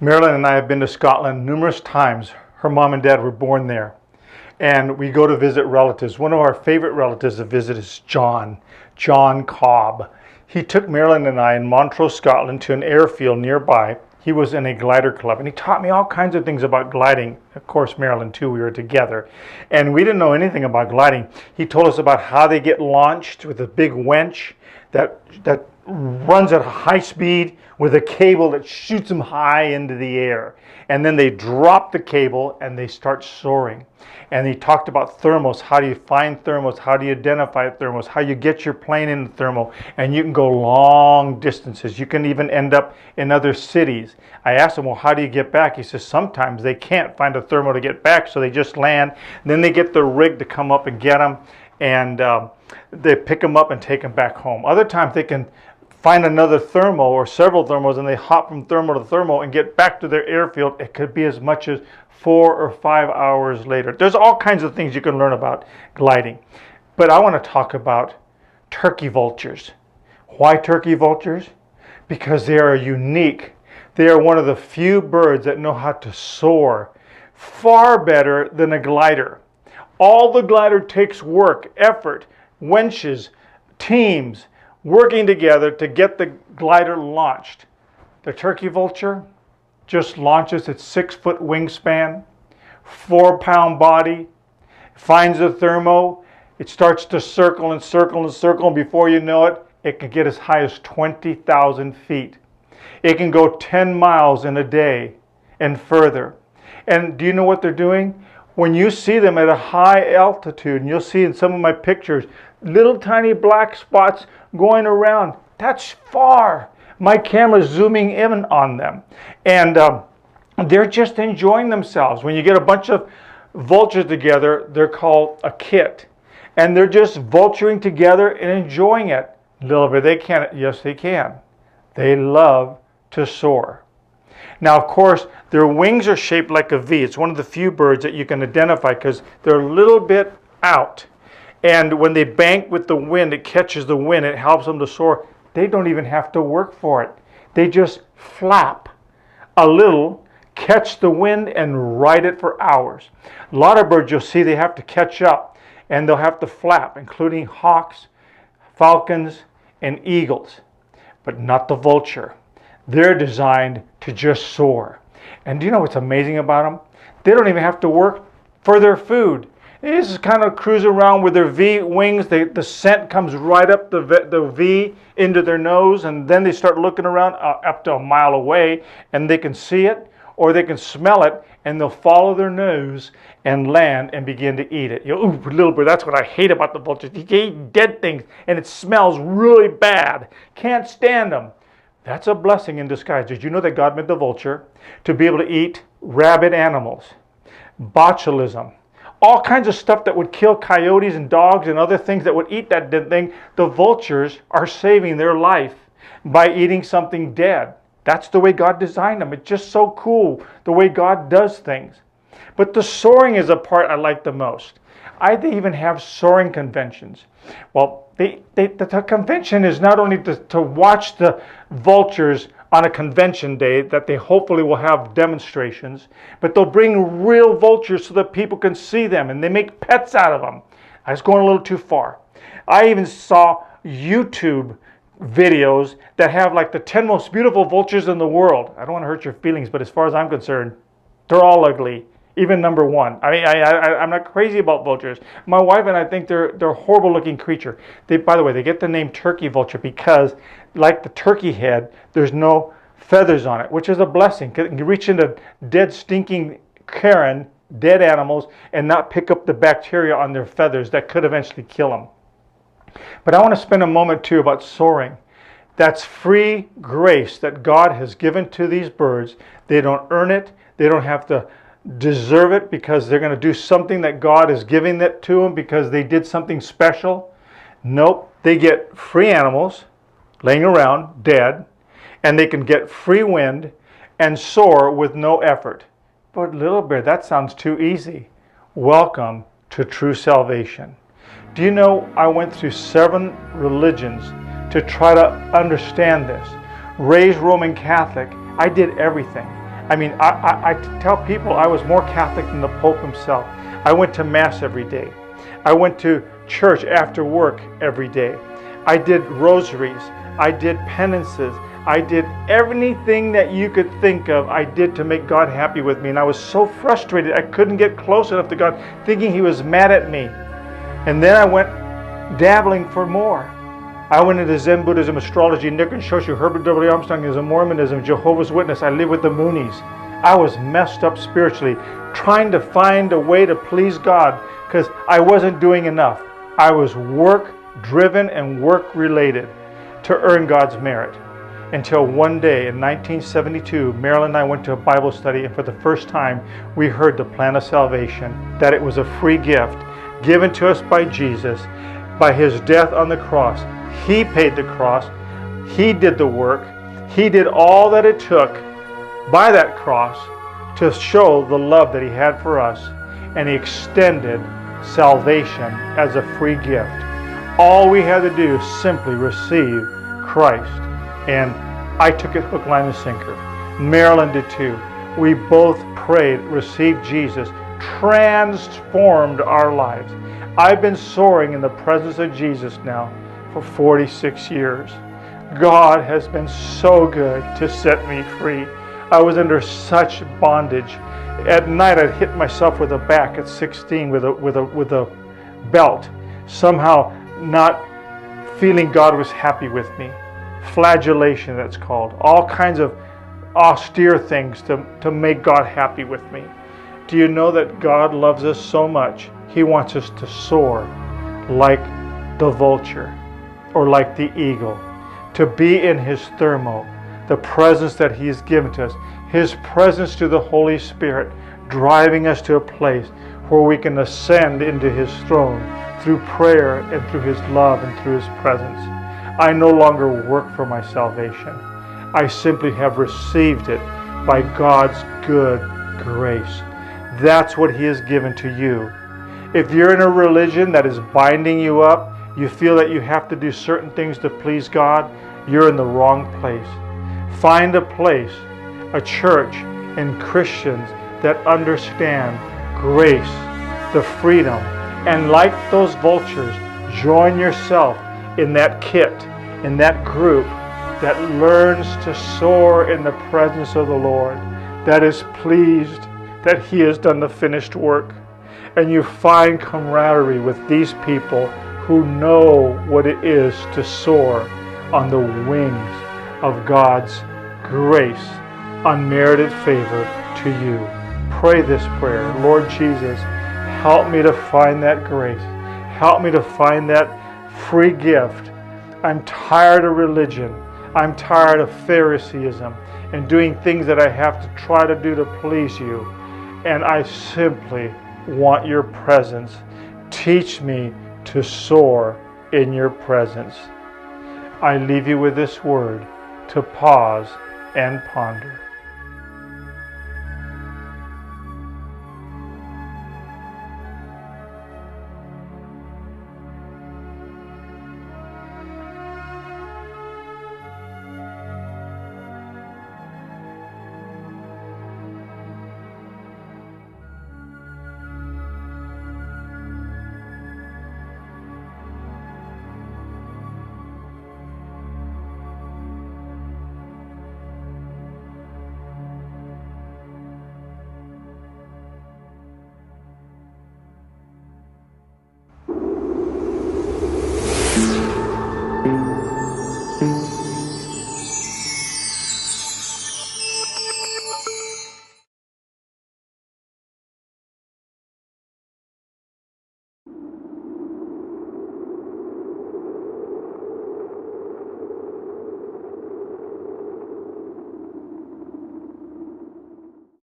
Marilyn and I have been to Scotland numerous times. Her mom and dad were born there. And we go to visit relatives. One of our favorite relatives to visit is John Cobb. He took Marilyn and I in Montrose, Scotland to an airfield nearby. He was in a glider club and he taught me all kinds of things about gliding. Of course, Marilyn too, we were together. And we didn't know anything about gliding. He told us about how they get launched with a big winch that runs at high speed with a cable that shoots them high into the air. And then they drop the cable and they start soaring. And he talked about thermals. How do you find thermals? How do you identify thermals? How you get your plane in the thermal. And you can go long distances. You can even end up in other cities. I asked him, well, how do you get back? He says, sometimes they can't find a thermal to get back, so they just land. Then they get the rig to come up and get them. And they pick them up and take them back home. Other times they can find another thermal or several thermals and they hop from thermal to thermal and get back to their airfield. It could be as much as 4 or 5 hours later. There's all kinds of things you can learn about gliding. But I want to talk about turkey vultures. Why turkey vultures? Because they are unique. They are one of the few birds that know how to soar far better than a glider. All the glider takes work, effort, winches, teams, working together to get the glider launched. The turkey vulture just launches its 6-foot wingspan, 4-pound body, finds the thermo, it starts to circle and circle and circle, and before you know it, it can get as high as 20,000 feet. It can go 10 miles in a day and further. And do you know what they're doing? When you see them at a high altitude, and you'll see in some of my pictures, little tiny black spots going around. That's far. My camera's zooming in on them. And they're just enjoying themselves. When you get a bunch of vultures together, they're called a kit. And they're just vulturing together and enjoying it. A little bit. They can. Yes, they can. They love to soar. Now, of course, their wings are shaped like a V. It's one of the few birds that you can identify because they're a little bit out. And when they bank with the wind, it catches the wind, it helps them to soar. They don't even have to work for it. They just flap a little, catch the wind, and ride it for hours. A lot of birds you'll see they have to catch up, and they'll have to flap, including hawks, falcons, and eagles, but not the vulture. They're designed to just soar. And do you know what's amazing about them? They don't even have to work for their food. They just kind of cruise around with their V wings. The scent comes right up the V into their nose, and then they start looking around up to a mile away, and they can see it or they can smell it, and they'll follow their nose and land and begin to eat it. Ooh, little bit. That's what I hate about the vultures. They eat dead things, and it smells really bad. Can't stand them. That's a blessing in disguise. Did you know that God made the vulture to be able to eat rabid animals, botulism, all kinds of stuff that would kill coyotes and dogs and other things that would eat that dead thing? The vultures are saving their life by eating something dead. That's the way God designed them. It's just so cool the way God does things. But the soaring is a part I like the most. They even have soaring conventions. Well, the convention is not only to watch the vultures on a convention day that they hopefully will have demonstrations, but they'll bring real vultures so that people can see them, and they make pets out of them. I was going a little too far. I even saw YouTube videos that have like the 10 most beautiful vultures in the world. I don't want to hurt your feelings, but as far as I'm concerned, they're all ugly. Even number one. I mean, I'm not crazy about vultures. My wife and I think they're a horrible looking creature. By the way, they get the name turkey vulture because, like the turkey head, there's no feathers on it, which is a blessing. You can reach into dead, stinking carrion, dead animals, and not pick up the bacteria on their feathers that could eventually kill them. But I want to spend a moment too about soaring. That's free grace that God has given to these birds. They don't earn it. They don't have to deserve it because they're going to do something that God is giving that to them because they did something special. Nope. They get free animals laying around dead, and they can get free wind and soar with no effort. But little bear, that sounds too easy. Welcome to true salvation. Do you know I went through 7 religions to try to understand this? Raised Roman Catholic, I did everything. I mean, I tell people I was more Catholic than the Pope himself. I went to Mass every day. I went to church after work every day. I did rosaries. I did penances. I did everything that you could think of, I did to make God happy with me. And I was so frustrated, I couldn't get close enough to God, thinking He was mad at me. And then I went dabbling for more. I went into Zen Buddhism, astrology, Nichiren Shoshu, Herbert W. Armstrongism, Mormonism, Jehovah's Witness. I lived with the Moonies. I was messed up spiritually, trying to find a way to please God because I wasn't doing enough. I was work-driven and work-related to earn God's merit. Until one day in 1972, Marilyn and I went to a Bible study, and for the first time we heard the plan of salvation, that it was a free gift given to us by Jesus, by His death on the cross. He paid the cross. He did the work. He did all that it took by that cross to show the love that He had for us, and He extended salvation as a free gift. All we had to do is simply receive Christ. And I took it hook, line, and sinker. Marilyn did too. We both prayed, received Jesus, transformed our lives. I've been soaring in the presence of Jesus now for 46 years. God has been so good to set me free. I was under such bondage. At night I'd hit myself with a back at 16 with a belt, somehow not feeling God was happy with me. Flagellation, that's called. All kinds of austere things to make God happy with me. Do you know that God loves us so much? He wants us to soar like the vulture or like the eagle, to be in His thermo, the presence that He has given to us, His presence through the Holy Spirit, driving us to a place where we can ascend into His throne through prayer and through His love and through His presence. I no longer work for my salvation. I simply have received it by God's good grace. That's what He has given to you. If you're in a religion that is binding you up, you feel that you have to do certain things to please God, you're in the wrong place. Find a place, a church, and Christians that understand grace, the freedom, and like those vultures, join yourself in that kit, in that group that learns to soar in the presence of the Lord, that is pleased that He has done the finished work. And you find camaraderie with these people who know what it is to soar on the wings of God's grace, unmerited favor to you. Pray this prayer. Lord Jesus, help me to find that grace. Help me to find that free gift. I'm tired of religion. I'm tired of Phariseeism and doing things that I have to try to do to please you. And I simply want your presence. Teach me to soar in your presence. I leave you with this word to pause and ponder.